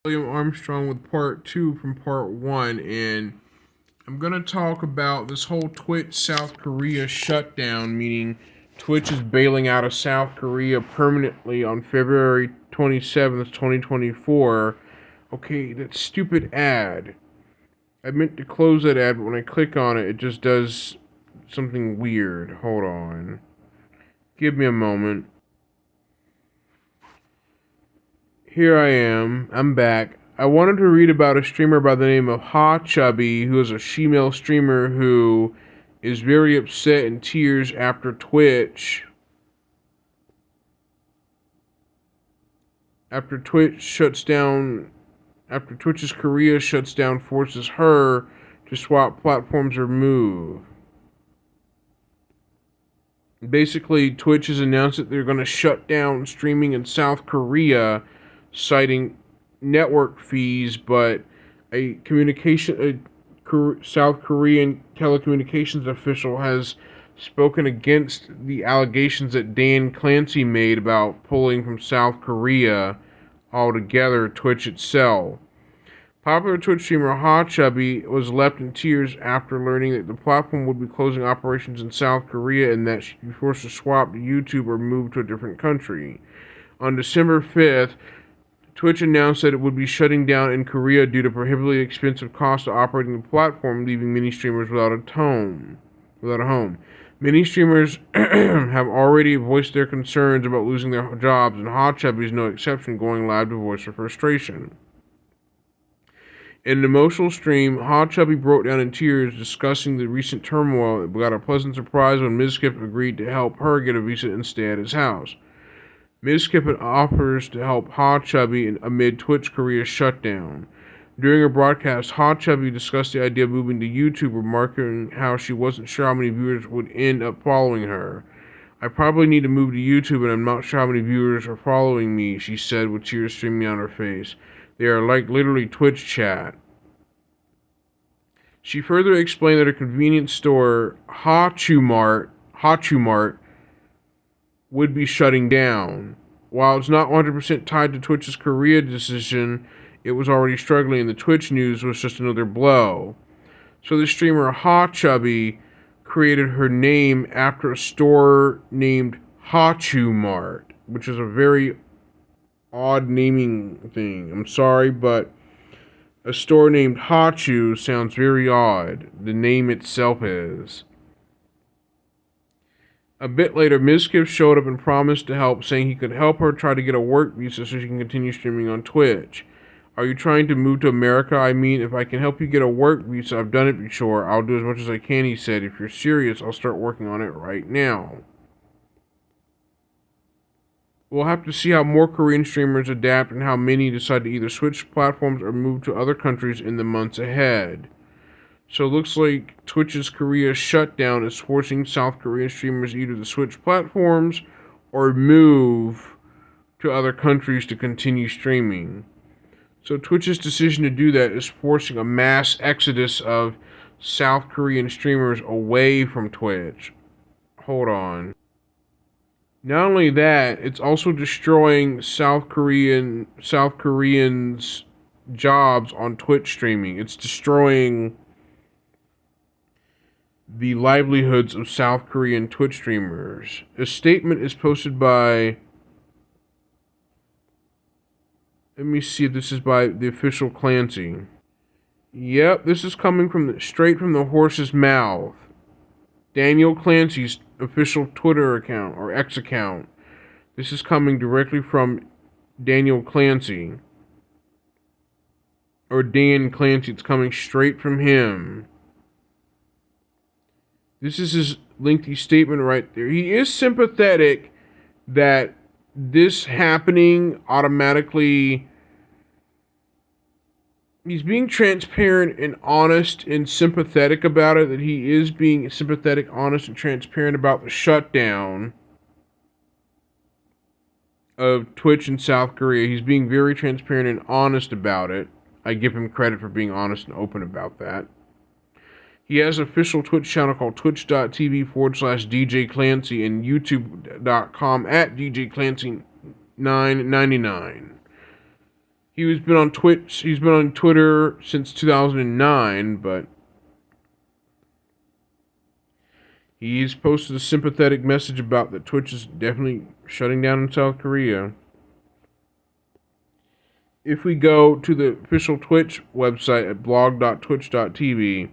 William Armstrong with part two from part one, and I'm gonna talk about this whole Twitch South Korea shutdown, meaning Twitch is bailing out of South Korea permanently on February 27th, 2024. Okay, that stupid ad. I meant to close that ad, but when I click on it, it just does something weird. Hold on. Give me a moment. Here I am. I'm back. I wanted to read about a streamer by the name of Ha Chubby, who is a female streamer who is very upset in tears after Twitch shuts down after Twitch's Korea shuts down forces her to swap platforms or move. Basically, Twitch has announced that they're going to shut down streaming in South Korea, citing network fees, but a South Korean telecommunications official has spoken against the allegations that Dan Clancy made about pulling from South Korea altogether. Twitch itself. Popular Twitch streamer Ha Chubby was left in tears after learning that the platform would be closing operations in South Korea and that she'd be forced to swap to YouTube or move to a different country. On December 5th, Twitch announced that it would be shutting down in Korea due to prohibitively expensive costs of operating the platform, leaving many streamers without a home. Many streamers have already voiced their concerns about losing their jobs, and Ha Chubby is no exception, going live to voice her frustration. In an emotional stream, Ha Chubby broke down in tears discussing the recent turmoil but got a pleasant surprise when Ms. Skip agreed to help her get a visa and stay at his house. Ms. Skip offers to help Ha Chubby amid Twitch Korea's shutdown. During her broadcast, Ha Chubby discussed the idea of moving to YouTube, remarking how she wasn't sure how many viewers would end up following her. I probably need to move to YouTube and I'm not sure how many viewers are following me, she said with tears streaming down her face. They are like literally Twitch chat. She further explained that her convenience store, Hachumart, would be shutting down. While it's not 100% tied to Twitch's Korea decision, it was already struggling, and the Twitch news was just another blow. So the streamer Ha Chubby created her name after a store named Hachumart, which is a very odd naming thing. I'm sorry, but a store named Hachu sounds very odd. The name itself is. A bit later, Ms. Gibbs showed up and promised to help, saying he could help her try to get a work visa so she can continue streaming on Twitch. Are you trying to move to America? I mean, if I can help you get a work visa, I've done it before. I'll do as much as I can, he said. If you're serious, I'll start working on it right now. We'll have to see how more Korean streamers adapt and how many decide to either switch platforms or move to other countries in the months ahead. So it looks like Twitch's Korea shutdown is forcing South Korean streamers either to switch platforms or move to other countries to continue streaming. So Twitch's decision to do that is forcing a mass exodus of South Korean streamers away from Twitch. Hold on. Not only that, it's also destroying South Koreans' jobs on Twitch streaming. It's destroying the livelihoods of South Korean Twitch streamers. A statement is posted by, let me see if this is by the official Clancy. Yep, this is coming straight from the horse's mouth. Daniel Clancy's official Twitter account or X account. This is coming directly from Daniel Clancy. Or Dan Clancy. It's coming straight from him. This is his lengthy statement right there. He is sympathetic that this happening automatically. He's being transparent and honest and sympathetic about it. That he is being sympathetic, honest, and transparent about the shutdown of Twitch in South Korea. He's being very transparent and honest about it. I give him credit for being honest and open about that. He has an official Twitch channel called twitch.tv/DJ Clancy and youtube.com @DJ Clancy 999. He's been on Twitch. He's been on Twitter since 2009, but he's posted a sympathetic message about that Twitch is definitely shutting down in South Korea. If we go to the official Twitch website at blog.twitch.tv,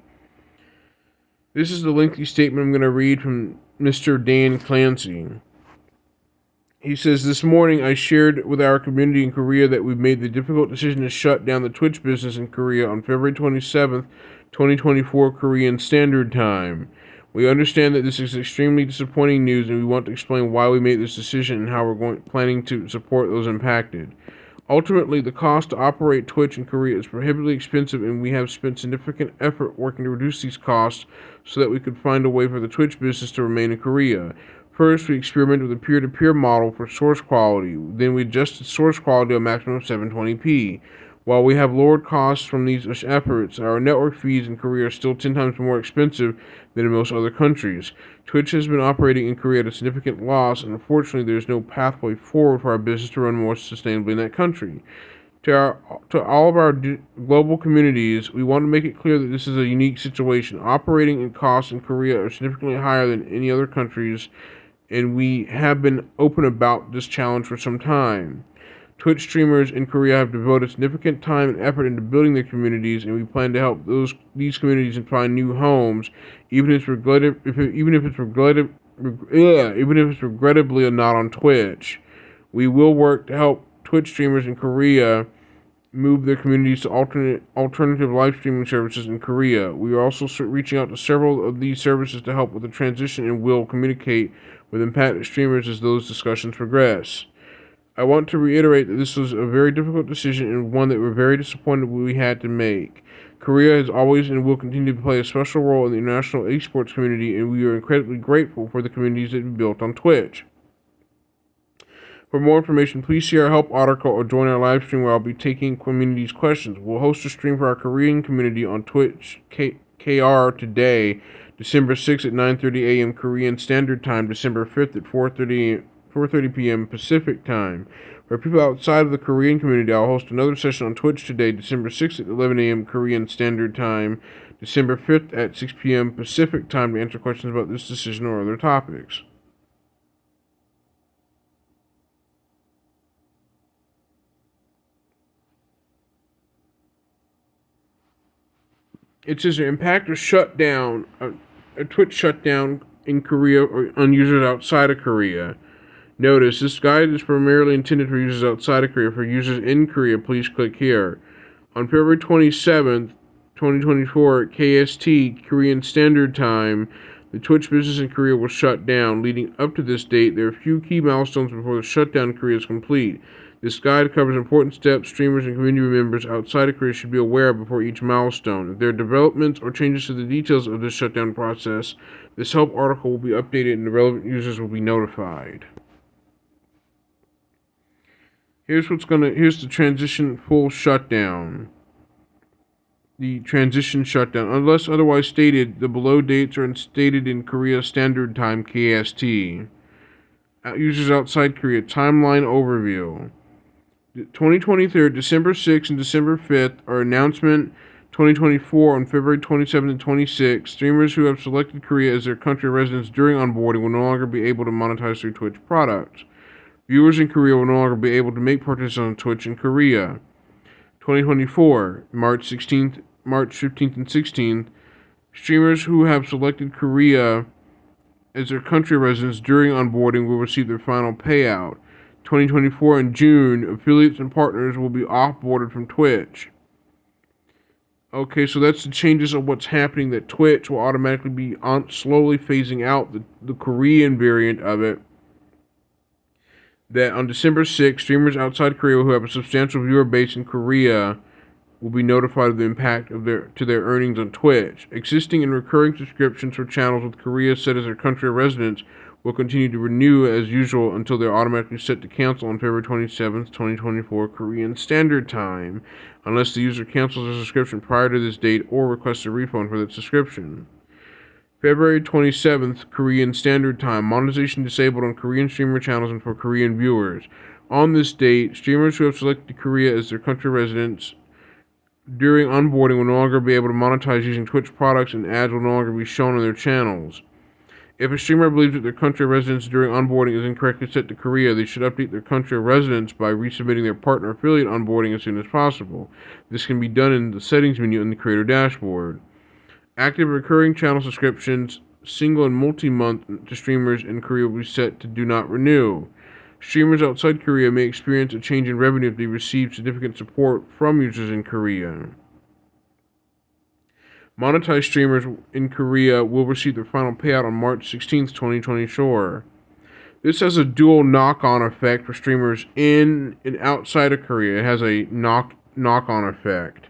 this is the lengthy statement I'm going to read from Mr. Dan Clancy. He says, "This morning I shared with our community in Korea that we've made the difficult decision to shut down the Twitch business in Korea on February 27th, 2024 Korean Standard Time. We understand that this is extremely disappointing news, and we want to explain why we made this decision and how we're planning to support those impacted. Ultimately, the cost to operate Twitch in Korea is prohibitively expensive, and we have spent significant effort working to reduce these costs so that we could find a way for the Twitch business to remain in Korea. First, we experimented with a peer-to-peer model for source quality. Then we adjusted source quality to a maximum of 720p. While we have lowered costs from these efforts, our network fees in Korea are still 10 times more expensive than in most other countries. Twitch has been operating in Korea at a significant loss, and unfortunately there is no pathway forward for our business to run more sustainably in that country. To all of our global communities, we want to make it clear that this is a unique situation. Operating and costs in Korea are significantly higher than any other countries, and we have been open about this challenge for some time. Twitch streamers in Korea have devoted significant time and effort into building their communities, and we plan to help these communities and find new homes, even if it's regrettably not on Twitch. We will work to help Twitch streamers in Korea move their communities to alternative live streaming services in Korea. We are also reaching out to several of these services to help with the transition and will communicate with impacted streamers as those discussions progress. I want to reiterate that this was a very difficult decision and one that we're very disappointed we had to make. Korea has always and will continue to play a special role in the international esports community, and we are incredibly grateful for the communities that we built on Twitch. For more information, please see our help article or join our live stream where I'll be taking communities' questions. We'll host a stream for our Korean community on Twitch KR today, December 6th at 9:30 a.m. Korean Standard Time, December 5th at 4:30 p.m. Pacific Time. For people outside of the Korean community, I'll host another session on Twitch today, December 6th at 11 a.m. Korean Standard Time, December 5th at 6 p.m. Pacific Time to answer questions about this decision or other topics." It says impact or shutdown, a Twitch shutdown in Korea or on users outside of Korea. Notice, this guide is primarily intended for users outside of Korea. For users in Korea, please click here. On February 27th, 2024, at KST, Korean Standard Time, the Twitch business in Korea will shut down. Leading up to this date, there are a few key milestones before the shutdown in Korea is complete. This guide covers important steps streamers and community members outside of Korea should be aware of before each milestone. If there are developments or changes to the details of this shutdown process, this help article will be updated and the relevant users will be notified. Here's the transition full shutdown. The transition shutdown. Unless otherwise stated, the below dates are stated in Korea Standard Time KST. Users outside Korea. Timeline overview. 2023, December 6th and December 5th are announcement 2024 on February 27th and 26th. Streamers who have selected Korea as their country of residence during onboarding will no longer be able to monetize their Twitch products. Viewers in Korea will no longer be able to make purchases on Twitch in Korea. 2024, March 15th and 16th. Streamers who have selected Korea as their country of residence during onboarding will receive their final payout. 2024 in June, affiliates and partners will be off-boarded from Twitch. Okay, so that's the changes of what's happening, that Twitch will automatically be slowly phasing out the Korean variant of it. That on December 6th, streamers outside Korea who have a substantial viewer base in Korea will be notified of the impact to their earnings on Twitch. Existing and recurring subscriptions for channels with Korea set as their country of residence will continue to renew as usual until they're automatically set to cancel on February 27th, 2024 Korean Standard Time, unless the user cancels their subscription prior to this date or requests a refund for that subscription. February 27th Korean Standard Time, monetization disabled on Korean streamer channels and for Korean viewers. On this date, streamers who have selected Korea as their country of residence during onboarding will no longer be able to monetize using Twitch products, and ads will no longer be shown on their channels. If a streamer believes that their country of residence during onboarding is incorrectly set to Korea, they should update their country of residence by resubmitting their partner affiliate onboarding as soon as possible. This can be done in the settings menu in the creator dashboard. Active recurring channel subscriptions, single and multi-month to streamers in Korea will be set to do not renew. Streamers outside Korea may experience a change in revenue if they receive significant support from users in Korea. Monetized streamers in Korea will receive their final payout on March 16th, 2024. This has a dual knock-on effect for streamers in and outside of Korea. It has a knock-on effect.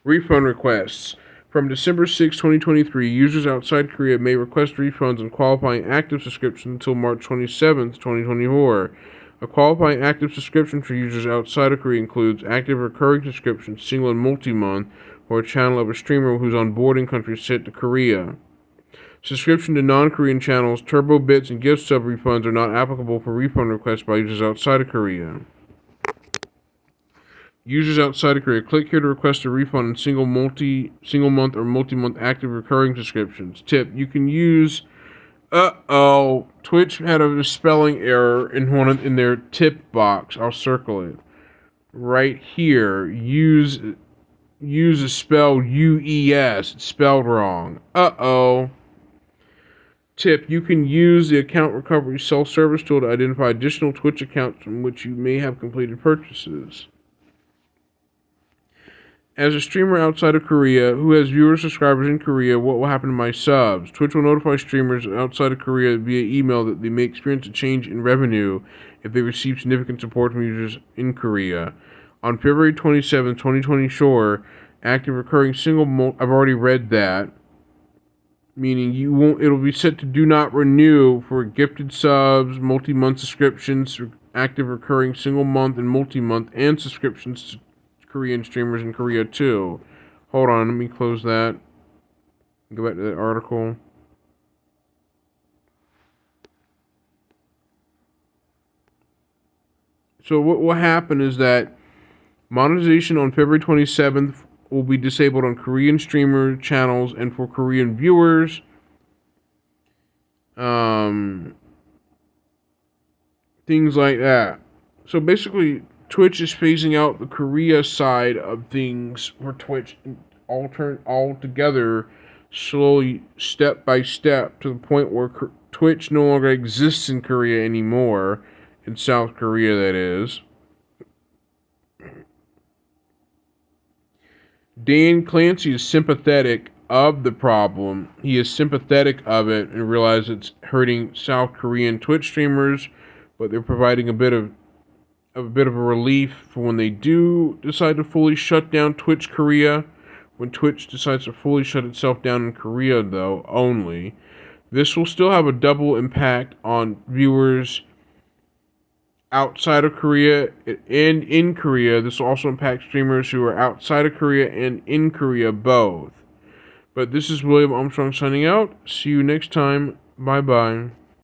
Refund requests. From December 6, 2023, users outside Korea may request refunds on qualifying active subscriptions until March 27, 2024. A qualifying active subscription for users outside of Korea includes active recurring subscriptions, single and multi-month, or a channel of a streamer whose onboarding country is set to Korea. Subscription to non-Korean channels, turbo bits, and gift sub refunds are not applicable for refund requests by users outside of Korea. Users outside of Korea, click here to request a refund on single month or multi-month active recurring subscriptions. Tip: you can use. Twitch had a spelling error in their tip box. I'll circle it right here. Use is spelled UES. It's spelled wrong. Tip: you can use the account recovery self-service tool to identify additional Twitch accounts from which you may have completed purchases. As a streamer outside of Korea who has viewers subscribers in Korea, what will happen to my subs? Twitch will notify streamers outside of Korea via email that they may experience a change in revenue if they receive significant support from users in Korea. On February 27, 2024, active recurring I've already read that. Meaning it'll be set to do not renew for gifted subs, multi-month subscriptions, active recurring single month and multi-month, and subscriptions to Korean streamers in Korea too. Hold on, let me close that. Go back to that article. So what will happen is that monetization on February 27th will be disabled on Korean streamer channels and for Korean viewers. Things like that. So basically, Twitch is phasing out the Korea side of things for Twitch all together, slowly, step by step, to the point where Twitch no longer exists in Korea anymore, in South Korea that is. Dan Clancy is sympathetic of the problem. He is sympathetic of it and realizes it's hurting South Korean Twitch streamers, but they're providing a bit of a relief for when they do decide to fully shut down Twitch Korea. When Twitch decides to fully shut itself down in Korea, though, only. This will still have a double impact on viewers outside of Korea and in Korea. This will also impact streamers who are outside of Korea and in Korea both. But this is William Armstrong signing out. See you next time. Bye-bye.